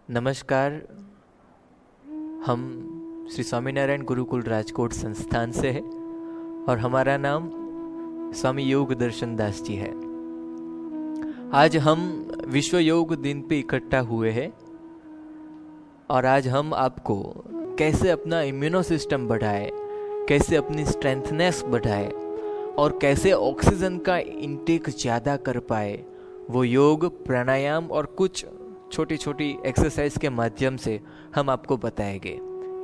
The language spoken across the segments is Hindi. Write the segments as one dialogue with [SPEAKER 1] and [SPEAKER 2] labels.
[SPEAKER 1] नमस्कार। हम श्री स्वामीनारायण गुरुकुल राजकोट संस्थान से है और हमारा नाम स्वामी योग दर्शन दास जी है। आज हम विश्व योग दिन पे इकट्ठा हुए हैं और आज हम आपको कैसे अपना इम्यूनो सिस्टम बढ़ाए, कैसे अपनी स्ट्रेंथनेस बढ़ाए और कैसे ऑक्सीजन का इंटेक ज़्यादा कर पाए, वो योग, प्राणायाम और कुछ छोटी छोटी एक्सरसाइज के माध्यम से हम आपको बताएंगे।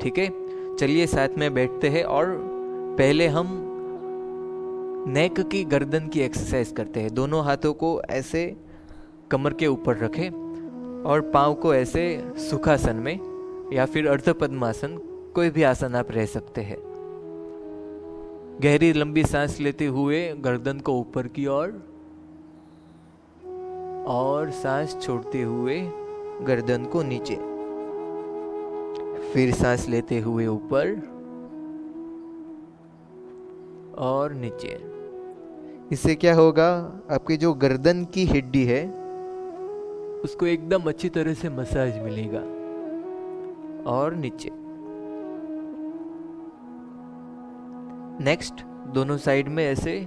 [SPEAKER 1] ठीक है, चलिए साथ में बैठते हैं और पहले हम नेक की गर्दन की एक्सरसाइज करते हैं। दोनों हाथों को ऐसे कमर के ऊपर रखें और पाँव को ऐसे सुखासन में या फिर अर्ध पद्मासन, कोई भी आसन आप रह सकते हैं। गहरी लंबी सांस लेते हुए गर्दन को ऊपर की ओर और सांस छोड़ते हुए गर्दन को नीचे, फिर सांस लेते हुए ऊपर और नीचे। इससे क्या होगा, आपकी जो गर्दन की हड्डी है उसको एकदम अच्छी तरह से मसाज मिलेगा। और नीचे। नेक्स्ट, दोनों साइड में ऐसे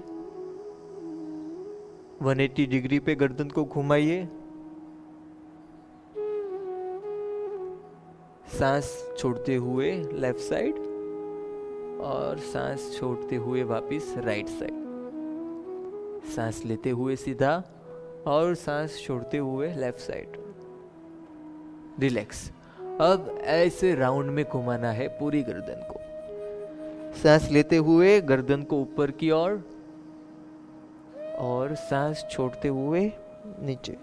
[SPEAKER 1] 180 डिग्री पे गर्दन को घुमाइए। सांस छोड़ते हुए लेफ्ट साइड और सांस छोड़ते हुए वापस राइट साइड। सांस लेते हुए सीधा और सांस छोड़ते हुए लेफ्ट साइड। रिलैक्स। अब ऐसे राउंड में घुमाना है पूरी गर्दन को। सांस लेते हुए गर्दन को ऊपर की ओर और सांस छोड़ते हुए नीचे,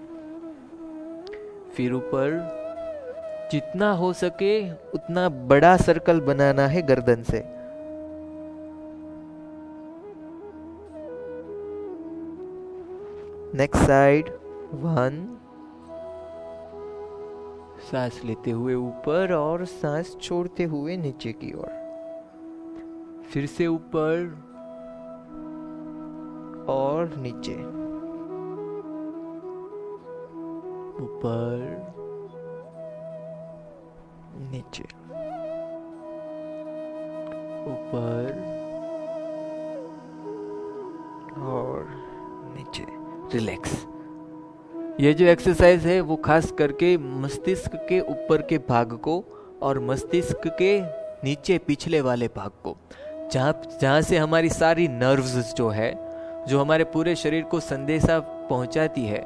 [SPEAKER 1] फिर ऊपर। जितना हो सके उतना बड़ा सर्कल बनाना है गर्दन से। Next side 1। सांस लेते हुए ऊपर और सांस छोड़ते हुए नीचे की ओर। फिर से ऊपर और नीचे, ऊपर नीचे, ऊपर और नीचे। रिलैक्स। ये जो एक्सरसाइज है वो खास करके मस्तिष्क के ऊपर के भाग को और मस्तिष्क के नीचे पिछले वाले भाग को, जहाँ से हमारी सारी नर्व्स जो है, जो हमारे पूरे शरीर को संदेशा पहुंचाती है,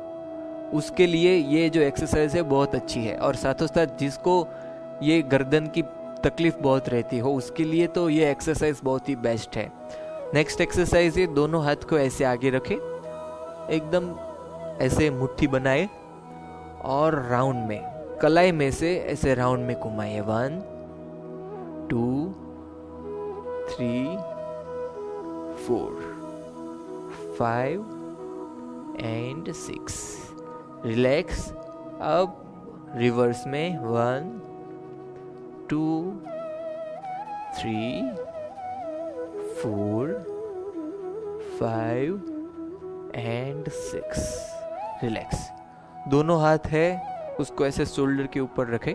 [SPEAKER 1] उसके लिए ये जो एक्सरसाइज है बहुत अच्छी है। और साथों साथ जिसको ये गर्दन की तकलीफ बहुत रहती हो उसके लिए तो ये एक्सरसाइज बहुत ही बेस्ट है। नेक्स्ट एक्सरसाइज है, दोनों हाथ को ऐसे आगे रखें, एकदम ऐसे मुट्ठी बनाए और राउंड में, कलाई में से ऐसे राउंड में घुमाइए। 1 2 3 4 5 and 6। रिलैक्स। अब रिवर्स में 1 2 3 4 5 and 6। रिलैक्स। दोनों हाथ है उसको ऐसे शोल्डर के ऊपर रखें।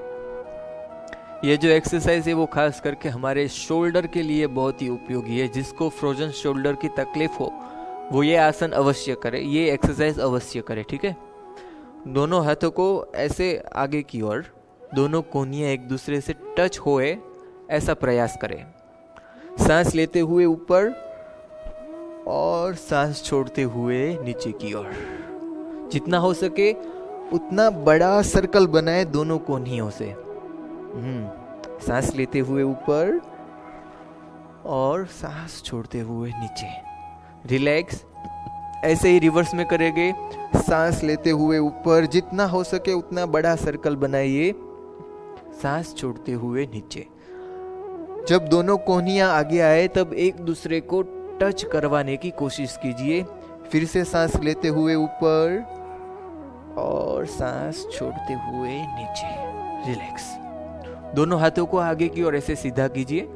[SPEAKER 1] ये जो एक्सरसाइज है वो खास करके हमारे शोल्डर के लिए बहुत ही उपयोगी है। जिसको फ्रोजन शोल्डर की तकलीफ हो वो ये आसन अवश्य करे, ये एक्सरसाइज अवश्य करे। ठीक है, दोनों हाथों को ऐसे आगे की ओर, दोनों कोहनियां एक दूसरे से टच होए ऐसा प्रयास करें। सांस लेते हुए ऊपर और सांस छोड़ते हुए नीचे की ओर। जितना हो सके उतना बड़ा सर्कल बनाए दोनों कोहनियों से। सांस लेते हुए ऊपर और सांस छोड़ते हुए नीचे। रिलैक्स। ऐसे ही रिवर्स में करेंगे। सांस लेते हुए ऊपर, जितना हो सके उतना बड़ा सर्कल बनाइए, सांस छोड़ते हुए नीचे। जब दोनों कोहनियां आगे आए तब एक दूसरे को टच करवाने की कोशिश कीजिए। फिर से सांस लेते हुए ऊपर और सांस छोड़ते हुए नीचे। रिलैक्स। दोनों हाथों को आगे की ओर ऐसे सीधा कीजिए।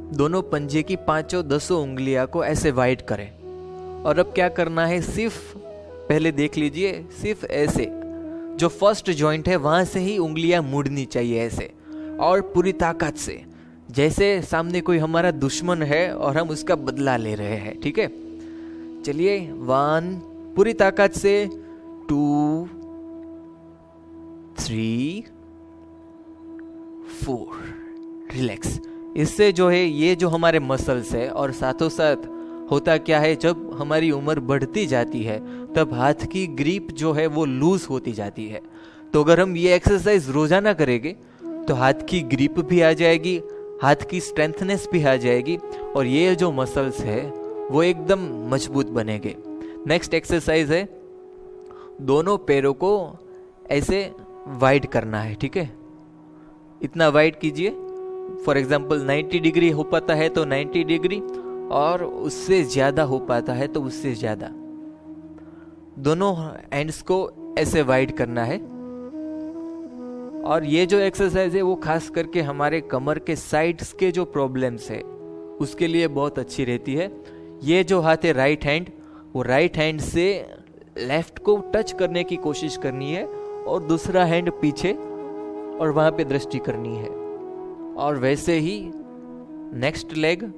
[SPEAKER 1] दोनों पंजे की 5-10 उंगलियां को ऐसे वाइड करें। और अब क्या करना है, सिर्फ पहले देख लीजिए, सिर्फ ऐसे जो फर्स्ट जॉइंट है वहां से ही उंगलियां मुड़नी चाहिए ऐसे, और पूरी ताकत से, जैसे सामने कोई हमारा दुश्मन है और हम उसका बदला ले रहे हैं। ठीक है, चलिए 1 पूरी ताकत से, 2 3 4 रिलैक्स। इससे जो है ये जो हमारे मसल्स है, और साथों साथ होता क्या है, जब हमारी उम्र बढ़ती जाती है तब हाथ की ग्रिप जो है वो लूज होती जाती है। तो अगर हम ये एक्सरसाइज रोजाना करेंगे तो हाथ की ग्रिप भी आ जाएगी, हाथ की स्ट्रेंथनेस भी आ जाएगी, और ये जो मसल्स है वो एकदम मजबूत बनेंगे। नेक्स्ट एक्सरसाइज है, दोनों पैरों को ऐसे वाइड करना है। ठीक है, इतना वाइड कीजिए, फॉर एग्जाम्पल 90 डिग्री हो पाता है तो 90 डिग्री, और उससे ज्यादा हो पाता है तो उससे ज्यादा। दोनों एंड्स को ऐसे वाइड करना है। और ये जो एक्सरसाइज है वो खास करके हमारे कमर के साइड्स के जो प्रॉब्लम्स है उसके लिए बहुत अच्छी रहती है। ये जो हाथ है राइट हैंड, वो राइट हैंड से लेफ्ट को टच करने की कोशिश करनी है, और दूसरा हैंड पीछे और वहां पे दृष्टि करनी है। और वैसे ही नेक्स्ट लेग,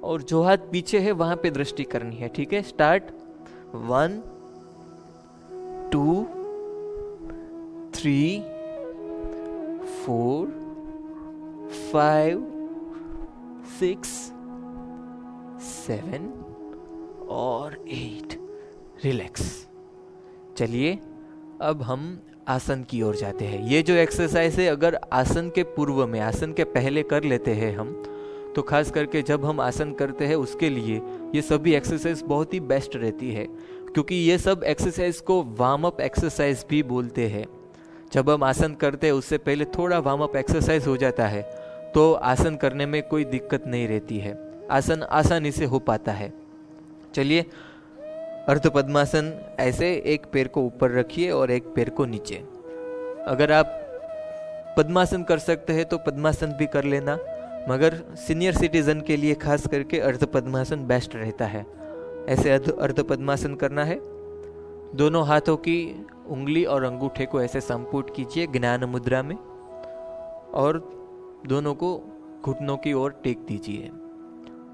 [SPEAKER 1] और जो हाथ पीछे है वहां पे दृष्टि करनी है। ठीक है, स्टार्ट 1 2 3 4 5 6 7 और 8 रिलैक्स। चलिए अब हम आसन की ओर जाते हैं। ये जो एक्सरसाइज है अगर आसन के पूर्व में, आसन के पहले कर लेते हैं हम, तो खास करके जब हम आसन करते हैं उसके लिए ये सभी एक्सरसाइज बहुत ही बेस्ट रहती है, क्योंकि ये सब एक्सरसाइज को वार्म अप एक्सरसाइज भी बोलते हैं। जब हम आसन करते हैं उससे पहले थोड़ा वार्म अप एक्सरसाइज हो जाता है तो आसन करने में कोई दिक्कत नहीं रहती है, आसन आसानी से हो पाता है। चलिए अर्ध पद्मासन, ऐसे एक पैर को ऊपर रखिए और एक पैर को नीचे। अगर आप पद्मासन कर सकते हैं तो पद्मासन भी कर लेना, मगर सीनियर सिटीजन के लिए खास करके अर्ध पद्मासन बेस्ट रहता है। ऐसे अर्ध पद्मासन करना है। दोनों हाथों की उंगली और अंगूठे को ऐसे संपुट कीजिए ज्ञान मुद्रा में, और दोनों को घुटनों की ओर टेक दीजिए।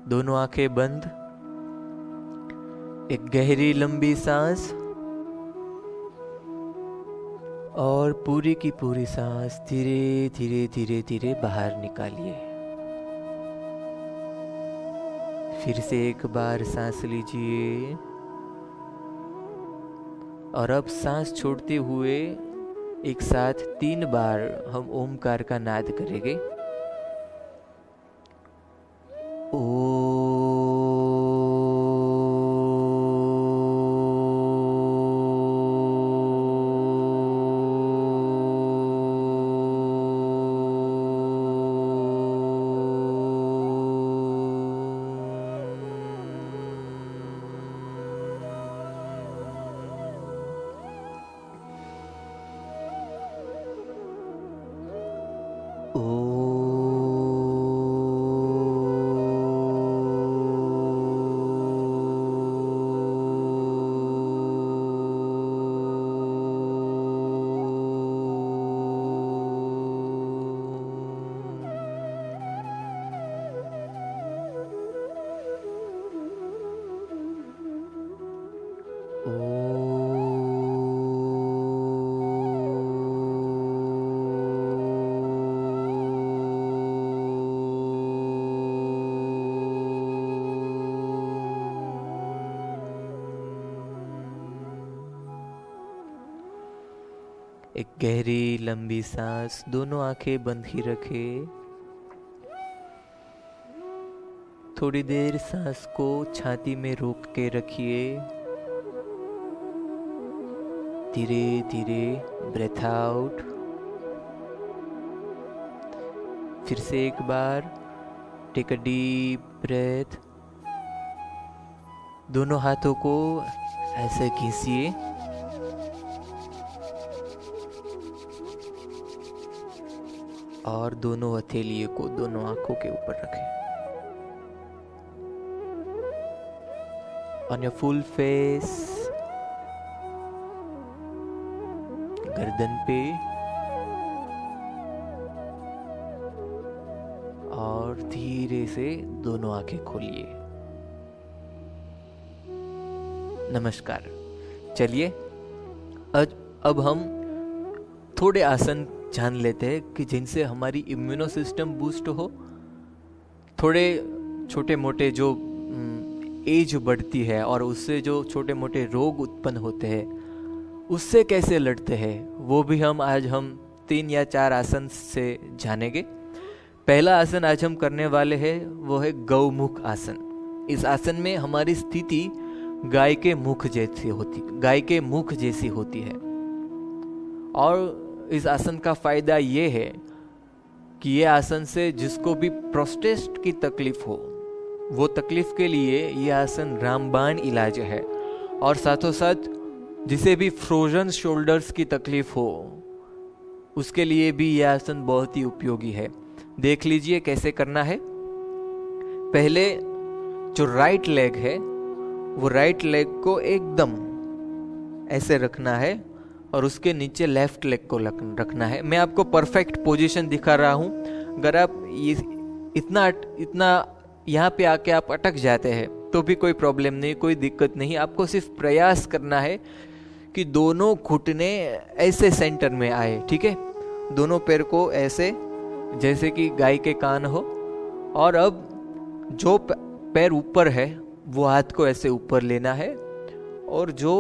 [SPEAKER 1] दोनों आंखें बंद, एक गहरी लंबी सांस, और पूरी की पूरी सांस धीरे धीरे धीरे धीरे बाहर निकालिए। फिर से एक बार सांस लीजिए, और अब सांस छोड़ते हुए एक साथ 3 बार हम ओमकार का नाद करेंगे। एक गहरी लंबी सांस, दोनों आंखें बंद ही रखे। थोड़ी देर सांस को छाती में रोक के रखिए। धीरे धीरे ब्रेथ आउट। फिर से एक बार टेक अ डीप ब्रेथ। दोनों हाथों को ऐसे घिसिए, और दोनों हथेलियों को दोनों आंखों के ऊपर रखें। ऑन योर फुल फेस गर्दन पे और धीरे से दोनों आंखें खोलिए। नमस्कार। चलिए अब हम थोड़े आसन जान लेते हैं कि जिनसे हमारी इम्यूनो सिस्टम बूस्ट हो। थोड़े छोटे मोटे जो एज बढ़ती है और उससे जो छोटे मोटे रोग उत्पन्न होते हैं उससे कैसे लड़ते हैं वो भी आज हम 3 या 4 आसन से जानेंगे। पहला आसन आज हम करने वाले हैं वो है गौमुख आसन। इस आसन में हमारी स्थिति गाय के मुख जैसी होती है और इस आसन का फायदा ये है कि ये आसन से जिसको भी प्रोस्टेट की तकलीफ हो वो तकलीफ के लिए ये आसन रामबाण इलाज है। और साथों साथ जिसे भी फ्रोजन शोल्डर्स की तकलीफ हो उसके लिए भी यह आसन बहुत ही उपयोगी है। देख लीजिए कैसे करना है। पहले जो राइट लेग है वो राइट लेग को एकदम ऐसे रखना है और उसके नीचे लेफ्ट लेग को रखना है। मैं आपको परफेक्ट पोजीशन दिखा रहा हूँ। अगर आप इतना यहाँ पे आके आप अटक जाते हैं तो भी कोई प्रॉब्लम नहीं, कोई दिक्कत नहीं। आपको सिर्फ प्रयास करना है कि दोनों घुटने ऐसे सेंटर में आए, ठीक है। दोनों पैर को ऐसे जैसे कि गाय के कान हो और अब जो पैर ऊपर है वो हाथ को ऐसे ऊपर लेना है और जो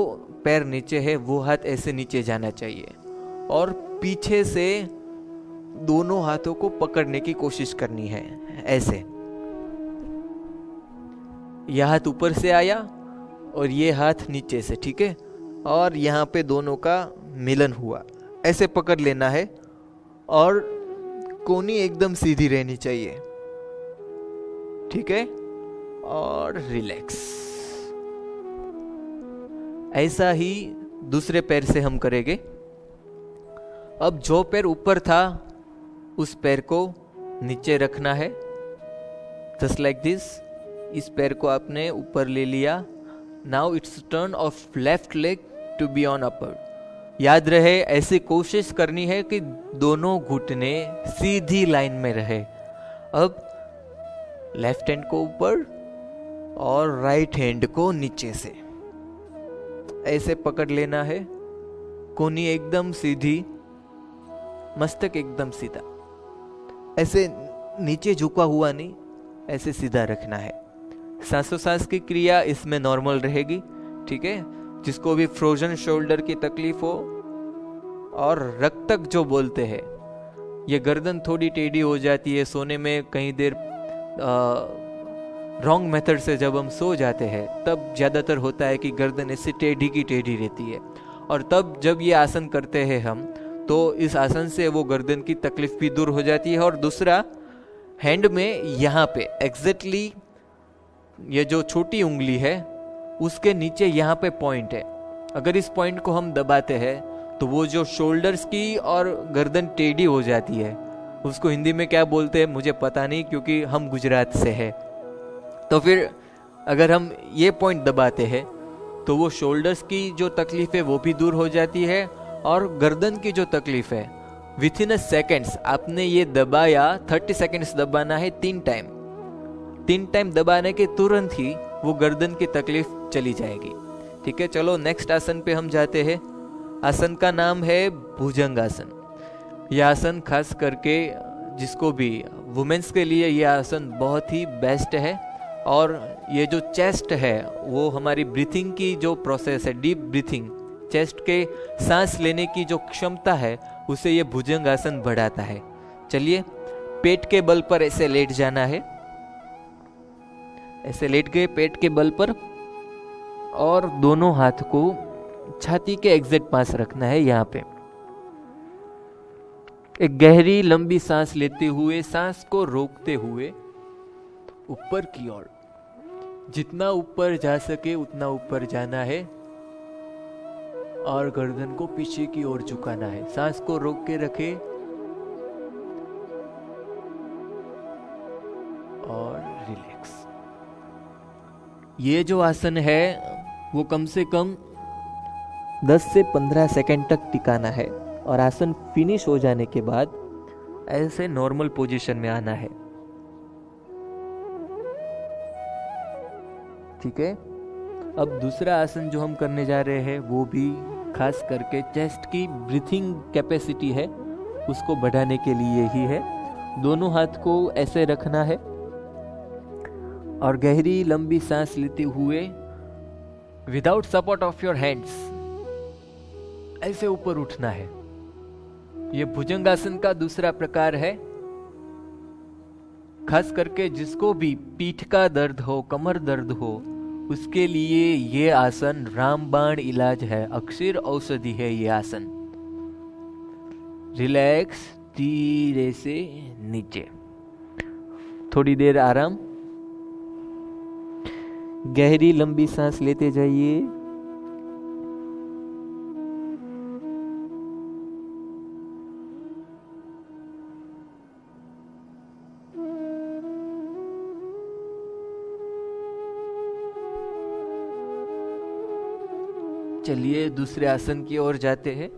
[SPEAKER 1] पैर नीचे है वो हाथ ऐसे नीचे जाना चाहिए और पीछे से दोनों हाथों को पकड़ने की कोशिश करनी है। ऐसे यह हाथ ऊपर से आया और ये हाथ नीचे से, ठीक है। और यहाँ पे दोनों का मिलन हुआ, ऐसे पकड़ लेना है और कोहनी एकदम सीधी रहनी चाहिए, ठीक है। और रिलैक्स। ऐसा ही दूसरे पैर से हम करेंगे। अब जो पैर ऊपर था उस पैर को नीचे रखना है, जस्ट लाइक दिस। इस पैर को आपने ऊपर ले लिया। Now it's turn of left leg to be on upper. याद रहे ऐसी कोशिश करनी है कि दोनों घुटने सीधी लाइन में रहे। अब लेफ्ट हैंड को ऊपर और राइट हैंड को नीचे से ऐसे पकड़ लेना है। कोहनी एकदम सीधी, मस्तक एकदम सीधा, ऐसे नीचे झुका हुआ नहीं, ऐसे सीधा रखना है। सांसों-सांस की क्रिया इसमें नॉर्मल रहेगी, ठीक है। जिसको भी फ्रोजन शोल्डर की तकलीफ हो और रक्तक जो बोलते हैं, ये गर्दन थोड़ी टेढ़ी हो जाती है सोने में, कहीं देर रॉन्ग मेथड से जब हम सो जाते हैं तब ज़्यादातर होता है कि गर्दन ऐसे टेढ़ी की टेढ़ी रहती है। और तब जब ये आसन करते हैं हम तो इस आसन से वो गर्दन की तकलीफ भी दूर हो जाती है। और दूसरा, हैंड में यहाँ पे एग्जैक्टली ये जो छोटी उंगली है उसके नीचे यहाँ पे पॉइंट है। अगर इस पॉइंट को हम दबाते हैं तो वो जो शोल्डर्स की और गर्दन टेढ़ी हो जाती है, उसको हिंदी में क्या बोलते हैं मुझे पता नहीं, क्योंकि हम गुजरात से है। तो फिर अगर हम ये पॉइंट दबाते हैं तो वो शोल्डर्स की जो तकलीफ है वो भी दूर हो जाती है और गर्दन की जो तकलीफ है विथ इन सेकेंड्स, आपने ये दबाया 30 सेकेंड्स दबाना है 3 टाइम दबाने के तुरंत ही वो गर्दन की तकलीफ चली जाएगी, ठीक है। चलो नेक्स्ट आसन पे हम जाते हैं। आसन का नाम है भुजंग आसन। यह आसन खास करके जिसको भी वुमेन्स के लिए यह आसन बहुत ही बेस्ट है। और ये जो चेस्ट है वो हमारी ब्रीथिंग की जो प्रोसेस है, डीप ब्रीथिंग, चेस्ट के सांस लेने की जो क्षमता है उसे ये भुजंग आसन बढ़ाता है। चलिए पेट के बल पर ऐसे लेट जाना है, ऐसे लेट गए पेट के बल पर और दोनों हाथ को छाती के एग्जैक्ट पास रखना है। यहाँ पे एक गहरी लंबी सांस लेते हुए, सांस को रोकते हुए ऊपर की ओर, जितना ऊपर जा सके उतना ऊपर जाना है और गर्दन को पीछे की ओर झुकाना है। सांस को रोक के रखे और रिलैक्स। ये जो आसन है वो कम से कम 10 से 15 सेकंड तक टिकाना है। और आसन फिनिश हो जाने के बाद ऐसे नॉर्मल पोजीशन में आना है। ठीक है। अब दूसरा आसन जो हम करने जा रहे हैं वो भी खास करके चेस्ट की ब्रीथिंग कैपेसिटी है उसको बढ़ाने के लिए ही है। दोनों हाथ को ऐसे रखना है और गहरी लंबी सांस लेते हुए without support of your hands ऐसे ऊपर उठना है। यह भुजंगासन का दूसरा प्रकार है। खास करके जिसको भी पीठ का दर्द हो, कमर दर्द हो, उसके लिए ये आसन रामबाण इलाज है, अक्षर औषधि है ये आसन। रिलैक्स, धीरे से नीचे, थोड़ी देर आराम, गहरी लंबी सांस लेते जाइए। चलिए दूसरे आसन की ओर जाते हैं।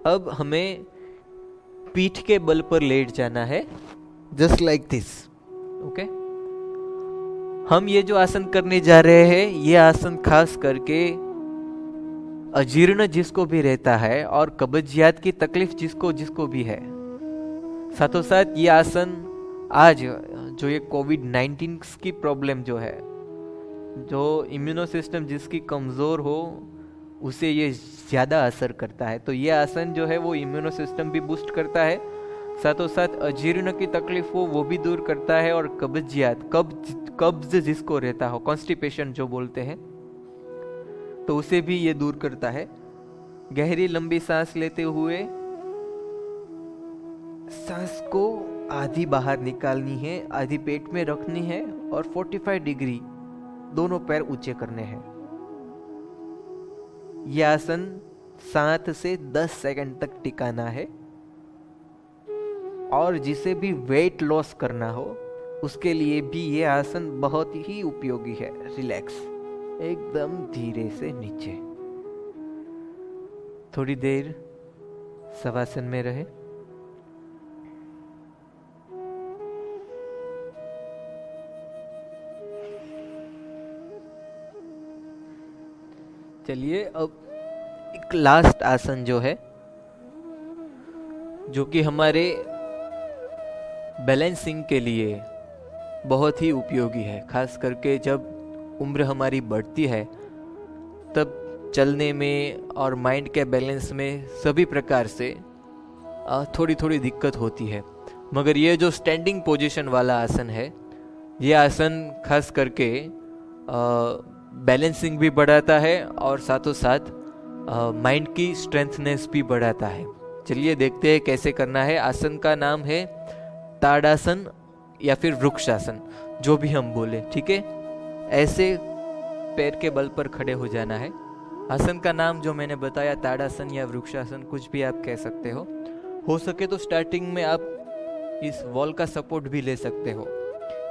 [SPEAKER 1] अब हमें पीठ के बल पर लेट जाना है, जस्ट लाइक दिस। ओके। हम ये जो आसन करने जा रहे हैं, ये आसन खास करके अजीर्ण जिसको भी रहता है और कब्जियत की तकलीफ जिसको भी है, साथों साथ ये आसन आज जो ये कोविड-19 की प्रॉब्लम जो है, जो इम्यूनो सिस्टम जिसकी कमजोर हो उसे ये ज्यादा असर करता है। तो ये आसन जो है वो इम्यूनो सिस्टम भी बूस्ट करता है, साथों साथ अजीर्ण की तकलीफ हो वो भी दूर करता है, और कब्ज जिसको रहता हो, कॉन्स्टिपेशन जो बोलते हैं, तो उसे भी ये दूर करता है। गहरी लंबी सांस लेते हुए सांस को आधी बाहर निकालनी है, आधी पेट में रखनी है और 45 डिग्री दोनों पैर ऊंचे करने हैं। यह आसन 7 से 10 सेकंड तक टिकाना है। और जिसे भी वेट लॉस करना हो उसके लिए भी यह आसन बहुत ही उपयोगी है। रिलैक्स, एकदम धीरे से नीचे, थोड़ी देर शवासन में रहे। चलिए अब एक लास्ट आसन जो है, जो कि हमारे बैलेंसिंग के लिए बहुत ही उपयोगी है। खास करके जब उम्र हमारी बढ़ती है तब चलने में और माइंड के बैलेंस में सभी प्रकार से थोड़ी थोड़ी दिक्कत होती है। मगर ये जो स्टैंडिंग पोजीशन वाला आसन है, ये आसन खास करके बैलेंसिंग भी बढ़ाता है और साथों साथ माइंड की स्ट्रेंथनेस भी बढ़ाता है। चलिए देखते हैं कैसे करना है। आसन का नाम है ताड़ासन या फिर वृक्षासन, जो भी हम बोले, ठीक है। ऐसे पैर के बल पर खड़े हो जाना है। आसन का नाम जो मैंने बताया, ताड़ासन या वृक्षासन, कुछ भी आप कह सकते हो सके तो स्टार्टिंग में आप इस वॉल का सपोर्ट भी ले सकते हो।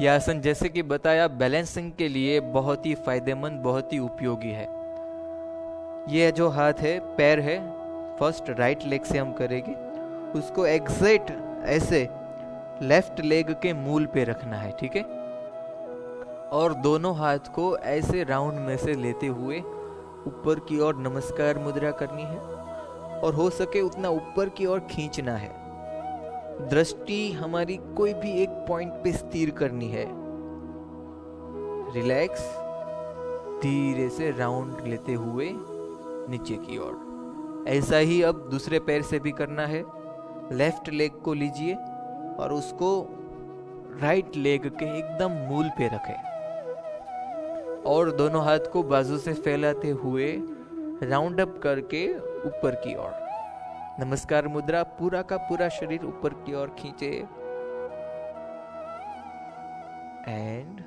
[SPEAKER 1] यह आसन जैसे कि बताया बैलेंसिंग के लिए बहुत ही फायदेमंद, बहुत ही उपयोगी है। ये जो हाथ है, पैर है, फर्स्ट राइट लेग से हम करेंगे, उसको एग्जैक्ट ऐसे लेफ्ट लेग के मूल पे रखना है, ठीक है। और दोनों हाथ को ऐसे राउंड में से लेते हुए ऊपर की ओर नमस्कार मुद्रा करनी है और हो सके उतना ऊपर की ओर खींचना है। दृष्टि हमारी कोई भी एक पॉइंट पे स्थिर करनी है। रिलैक्स, धीरे से राउंड लेते हुए नीचे की ओर। ऐसा ही अब दूसरे पैर से भी करना है। लेफ्ट लेग को लीजिए और उसको राइट लेग के एकदम मूल पे रखें और दोनों हाथ को बाजू से फैलाते हुए राउंड अप करके ऊपर की ओर। नमस्कार मुद्रा, पूरा का पूरा शरीर ऊपर की ओर खींचे एंड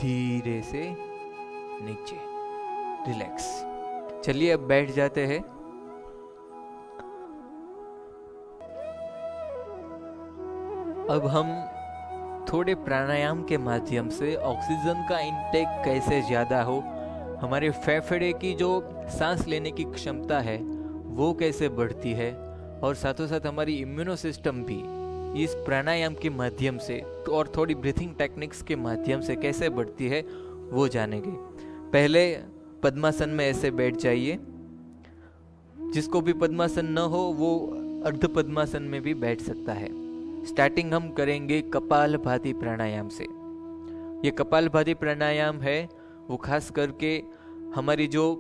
[SPEAKER 1] धीरे से नीचे। रिलैक्स। चलिए अब बैठ जाते हैं। अब हम थोड़े प्राणायाम के माध्यम से ऑक्सीजन का इंटेक कैसे ज्यादा हो, हमारे फेफड़े की जो सांस लेने की क्षमता है वो कैसे बढ़ती है, और साथों साथ हमारी इम्यूनो सिस्टम भी इस प्राणायाम के माध्यम से और थोड़ी ब्रीथिंग टेक्निक्स के माध्यम से कैसे बढ़ती है वो जानेंगे। पहले पद्मासन में ऐसे बैठ जाइए। जिसको भी पद्मासन न हो वो अर्ध पद्मासन में भी बैठ सकता है। स्टार्टिंग हम करेंगे कपालभाति प्राणायाम से। ये कपालभाति प्राणायाम है वो खास करके हमारी जो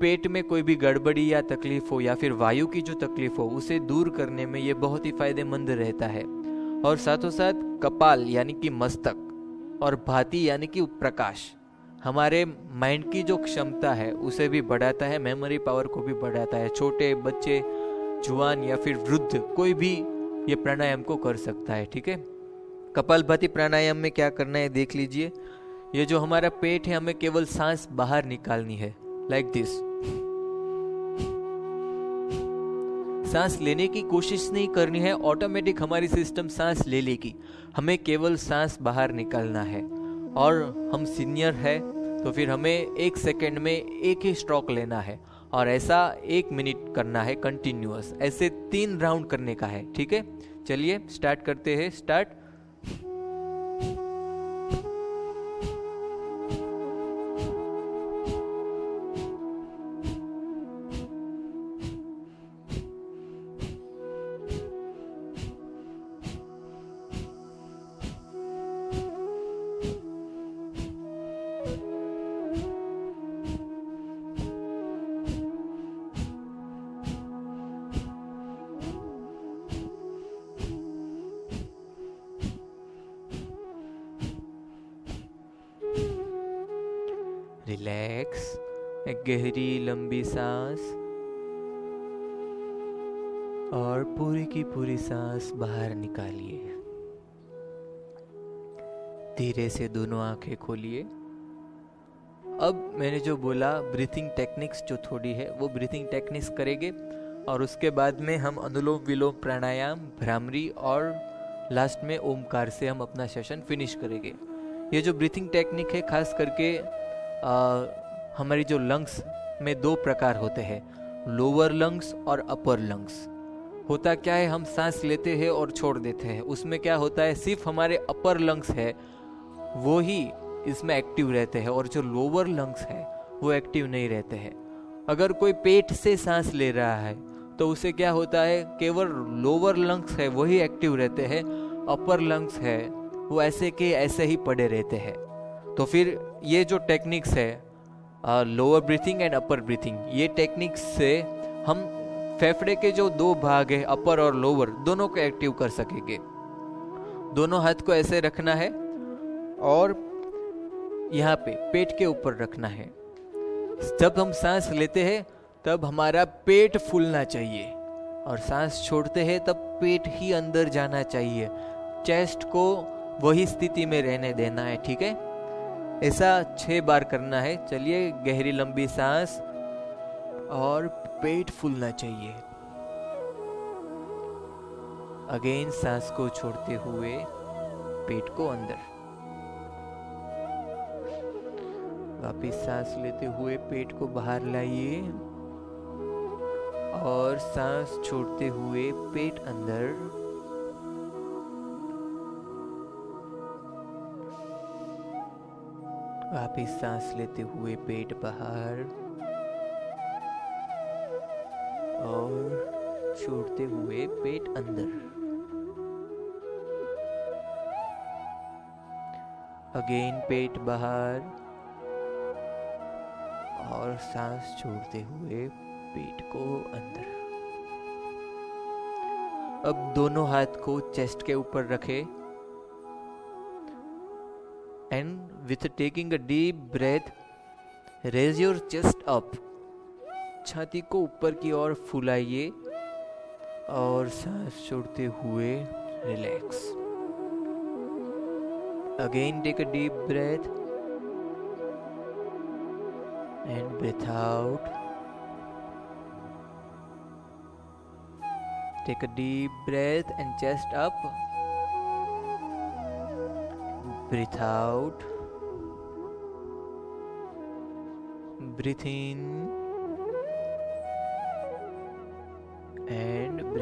[SPEAKER 1] पेट में कोई भी गड़बड़ी या तकलीफ हो या फिर वायु की जो तकलीफ हो उसे दूर करने में ये बहुत ही फायदेमंद रहता है। और साथों साथ कपाल यानी कि मस्तक और भाति यानी कि प्रकाश हमारे माइंड की जो क्षमता है उसे भी बढ़ाता है, मेमोरी पावर को भी बढ़ाता है। छोटे बच्चे, जुआन या फिर वृद्ध कोई भी ये प्राणायाम को कर सकता है। ठीक है, कपालभाति प्राणायाम में क्या करना है देख लीजिए। ये जो हमारा पेट है हमें केवल सांस बाहर निकालनी है, लाइक दिस। सांस लेने की कोशिश नहीं करनी है, ऑटोमेटिक हमारी सिस्टम सांस ले लेगी, हमें केवल सांस बाहर निकालना है। और हम सीनियर है तो फिर हमें 1 सेकेंड में एक ही स्ट्रोक लेना है और ऐसा 1 मिनट करना है कंटिन्यूअस। ऐसे 3 राउंड करने का है। ठीक है, चलिए स्टार्ट करते हैं। स्टार्ट। रिलैक्स, एक गहरी लंबी सांस और पूरी की पूरी सांस बाहर निकालिए। धीरे से दोनों आंखें खोलिए। अब मैंने जो बोला ब्रीथिंग टेक्निक्स जो थोड़ी है वो ब्रीथिंग टेक्निक्स करेंगे और उसके बाद में हम अनुलोम विलोम प्राणायाम, भ्रामरी और लास्ट में ओमकार से हम अपना सेशन फिनिश करेंगे। ये जो ब्रीथिंग टेक्निक है खास करके हमारी जो लंग्स में 2 प्रकार होते हैं, लोअर लंग्स और अपर लंग्स। होता क्या है, हम सांस लेते हैं और छोड़ देते हैं, उसमें क्या होता है सिर्फ हमारे अपर लंग्स है वो ही इसमें एक्टिव रहते हैं और जो लोअर लंग्स है वो एक्टिव नहीं रहते हैं। अगर कोई पेट से सांस ले रहा है तो उसे क्या होता है, केवल लोअर लंग्स है वही एक्टिव रहते हैं, अपर लंग्स है वो ऐसे के ऐसे ही पड़े रहते हैं। तो फिर ये जो टेक्निक्स है lower breathing and upper breathing, ये टेक्निक्स से हम फेफड़े के जो 2 भाग है अपर और लोअर दोनों को एक्टिव कर सकेंगे। दोनों हाथ को ऐसे रखना है और यहाँ पे पेट के ऊपर रखना है। जब हम सांस लेते हैं तब हमारा पेट फूलना चाहिए और सांस छोड़ते हैं तब पेट ही अंदर जाना चाहिए। चेस्ट को वही स्थिति में रहने देना है। ठीक है, ऐसा 6 बार करना है। चलिए, गहरी लंबी सांस और पेट फूलना चाहिए। अगेन सांस को छोड़ते हुए पेट को अंदर, वापिस सांस लेते हुए पेट को बाहर लाइए और सांस छोड़ते हुए पेट अंदर। वापिस सांस लेते हुए पेट बाहर और छोड़ते हुए पेट अंदर। अगेन पेट बाहर और सांस छोड़ते हुए पेट को अंदर। अब दोनों हाथ को चेस्ट के ऊपर रखें and with taking a deep breath raise your chest up। छाती को ऊपर की ओर फुलाइए और सांस छोड़ते हुए relax. Again take a deep breath and breathe out। Take a deep breath and chest up। Breathe out। Breathe in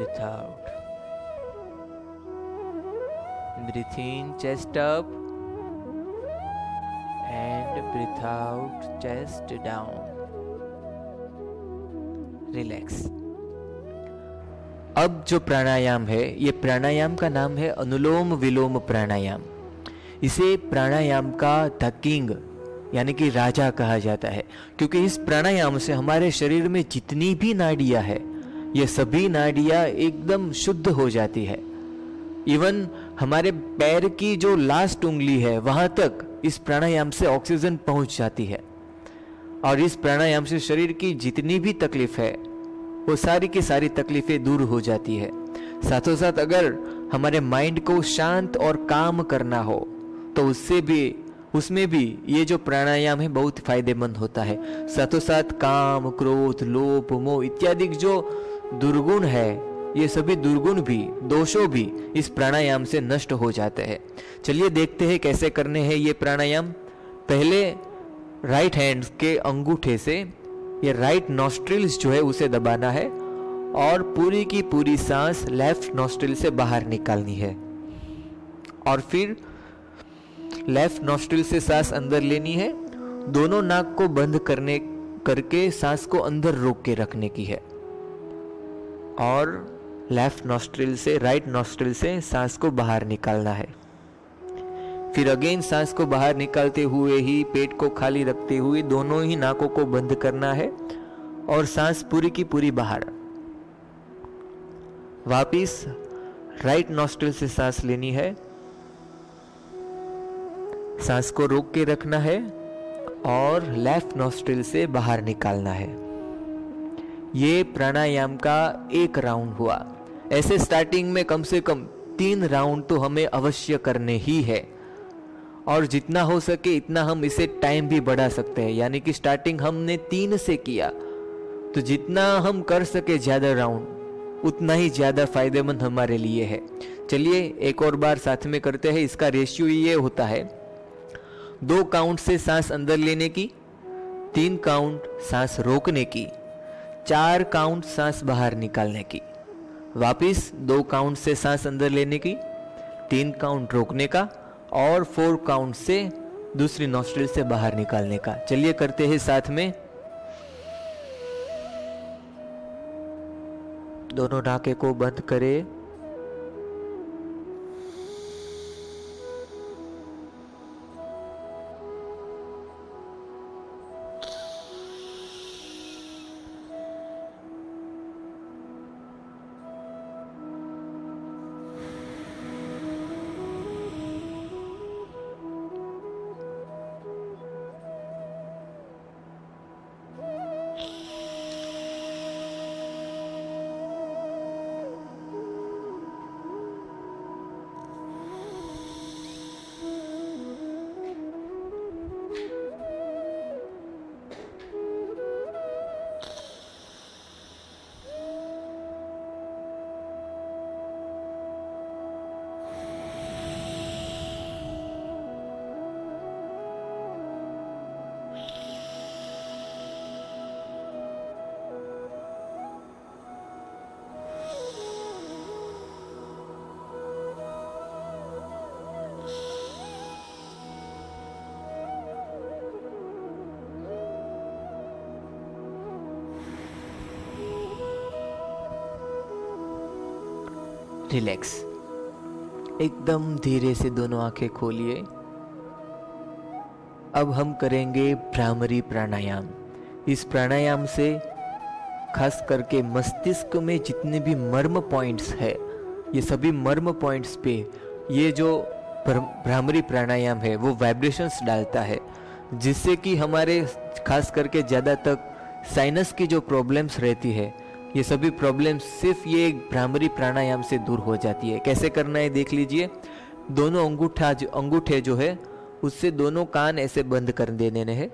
[SPEAKER 1] breathe out. Breathe in, chest up, and breathe out, chest down. Relax. अब जो प्राणायाम है, ये प्राणायाम का नाम है अनुलोम विलोम प्राणायाम। इसे प्राणायाम का द किंग यानी कि राजा कहा जाता है, क्योंकि इस प्राणायाम से हमारे शरीर में जितनी भी नाड़ियां है, ये सभी नाड़ियां एकदम शुद्ध हो जाती है। इवन हमारे पैर की जो लास्ट उंगली है वहां तक इस प्राणायाम से ऑक्सीजन पहुंच जाती है, और इस प्राणायाम से शरीर की जितनी भी तकलीफ है वो सारी की सारी तकलीफें दूर हो जाती है। साथों साथ अगर हमारे माइंड को शांत और काम करना हो तो उसमें भी ये जो प्राणायाम है बहुत फायदेमंद होता है। साथों साथ काम, क्रोध, लोभ, मोह इत्यादि जो दुर्गुण है, ये सभी दुर्गुण भी, दोषों भी इस प्राणायाम से नष्ट हो जाते हैं। चलिए देखते हैं कैसे करने हैं ये प्राणायाम। पहले राइट हैंड के अंगूठे से ये राइट नॉस्ट्रिल्स जो है उसे दबाना है, और पूरी की पूरी सांस लेफ्ट नॉस्ट्रिल से बाहर निकालनी है, और फिर लेफ्ट नॉस्ट्रिल से सांस अंदर लेनी है। दोनों नाक को बंद करके सांस को अंदर रोक के रखने की है, और लेफ्ट नॉस्ट्रिल से, राइट नॉस्ट्रिल से सांस को बाहर निकालना है। फिर अगेन सांस को बाहर निकालते हुए ही पेट को खाली रखते हुए दोनों ही नाकों को बंद करना है, और सांस पूरी की पूरी बाहर। वापिस राइट नॉस्ट्रिल से सांस लेनी है, सांस को रोक के रखना है, और लेफ्ट नॉस्ट्रिल से बाहर निकालना है। ये प्राणायाम का एक राउंड हुआ। ऐसे स्टार्टिंग में कम से कम 3 राउंड तो हमें अवश्य करने ही है, और जितना हो सके इतना हम इसे टाइम भी बढ़ा सकते हैं। यानी कि स्टार्टिंग हमने 3 से किया, तो जितना हम कर सके ज्यादा राउंड उतना ही ज्यादा फायदेमंद हमारे लिए है। चलिए एक और बार साथ में करते हैं। इसका रेशियो ये होता है 2 काउंट से सांस अंदर लेने की, 3 काउंट सांस रोकने की, 4 काउंट सांस बाहर निकालने की, वापिस 2 काउंट से सांस अंदर लेने की, 3 काउंट रोकने का, और 4 काउंट से दूसरी नॉस्ट्रिल से बाहर निकालने का। चलिए करते हैं साथ में। दोनों नाके को बंद करें, रिलैक्स। एकदम धीरे से दोनों आंखें खोलिए। अब हम करेंगे भ्रामरी प्राणायाम। इस प्राणायाम से खास करके मस्तिष्क में जितने भी मर्म पॉइंट्स है, ये सभी मर्म पॉइंट्स पे ये जो भ्रामरी प्राणायाम है वो वाइब्रेशंस डालता है, जिससे कि हमारे खास करके ज़्यादा तक साइनस की जो प्रॉब्लम्स रहती है, ये सभी प्रॉब्लम्स सिर्फ ये भ्रामरी प्राणायाम से दूर हो जाती है। कैसे करना है देख लीजिए। दोनों अंगूठे जो है उससे दोनों कान ऐसे बंद कर देने हैं।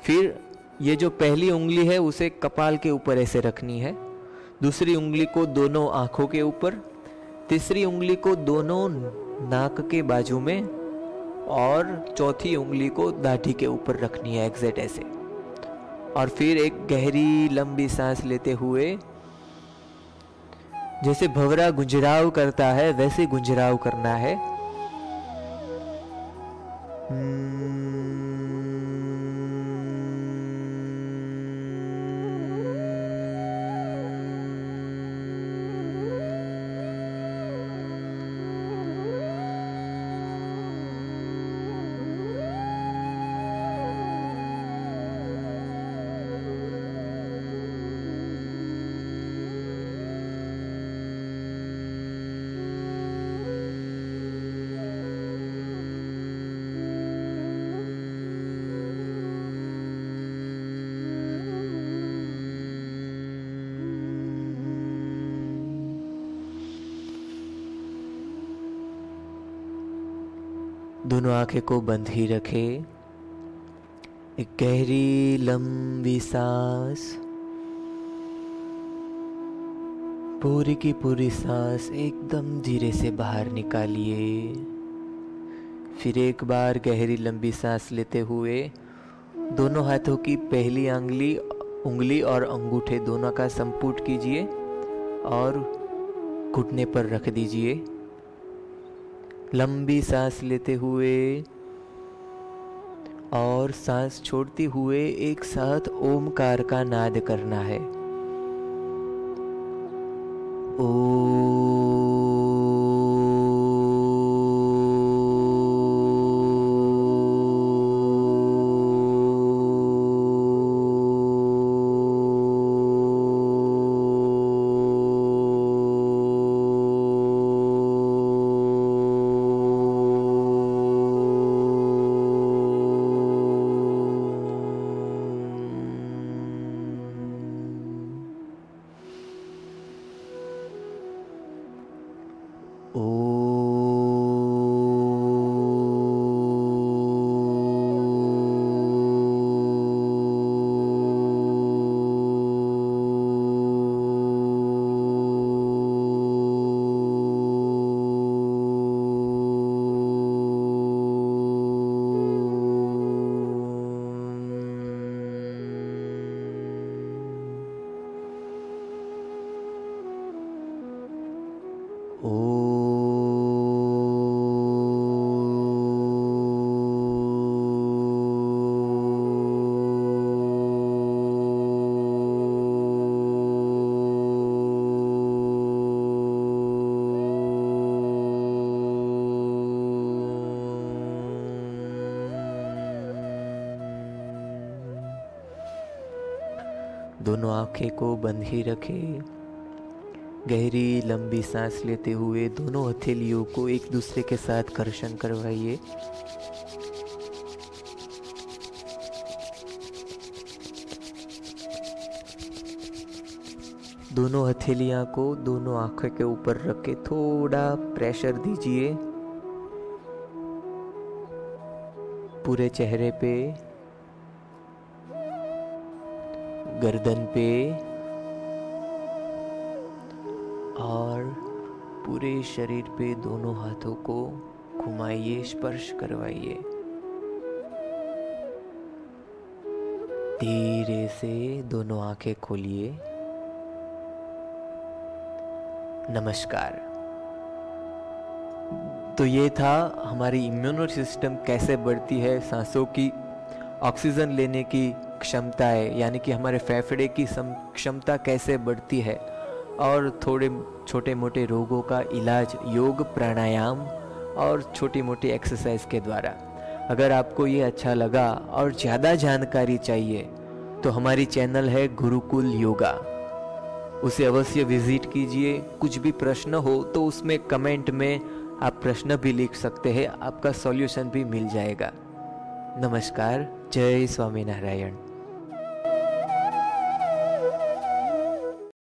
[SPEAKER 1] फिर ये जो पहली उंगली है उसे कपाल के ऊपर ऐसे रखनी है, दूसरी उंगली को दोनों आंखों के ऊपर, तीसरी उंगली को दोनों नाक के बाजू में, और चौथी उंगली को दाढ़ी के ऊपर रखनी है एग्जैक्ट ऐसे। और फिर एक गहरी लंबी सांस लेते हुए जैसे भंवरा गुंजराव करता है वैसे गुंजराव करना है। दोनों आंखें को बंद ही रखे। एक गहरी लंबी सांस, पूरी की पूरी सांस एकदम धीरे से बाहर निकालिए। फिर एक बार गहरी लंबी सांस लेते हुए दोनों हाथों की पहली उंगली और अंगूठे दोनों का संपुट कीजिए और घुटने पर रख दीजिए। लंबी सांस लेते हुए और सांस छोड़ते हुए एक साथ ओमकार का नाद करना है। दोनों आंखें को बंद ही रखें। गहरी लंबी सांस लेते हुए दोनों हथेलियों को एक दूसरे के साथ घर्षण करवाइए। दोनों हथेलियां को दोनों आंखों के ऊपर रख के थोड़ा प्रेशर दीजिए पूरे चेहरे पे, गर्दन पे और पूरे शरीर पे दोनों हाथों को घुमाइए, स्पर्श करवाइए। धीरे से दोनों आंखें खोलिए। नमस्कार। तो ये था हमारी इम्यूनो सिस्टम कैसे बढ़ती है, सांसों की ऑक्सीजन लेने की क्षमता है, यानी कि हमारे फेफड़े की क्षमता कैसे बढ़ती है, और थोड़े छोटे मोटे रोगों का इलाज योग, प्राणायाम और छोटी मोटी एक्सरसाइज के द्वारा। अगर आपको ये अच्छा लगा और ज़्यादा जानकारी चाहिए तो हमारी चैनल है गुरुकुल योगा, उसे अवश्य विजिट कीजिए। कुछ भी प्रश्न हो तो उसमें कमेंट में आप प्रश्न भी लिख सकते हैं, आपका सॉल्यूशन भी मिल जाएगा। नमस्कार। जय स्वामीनारायण।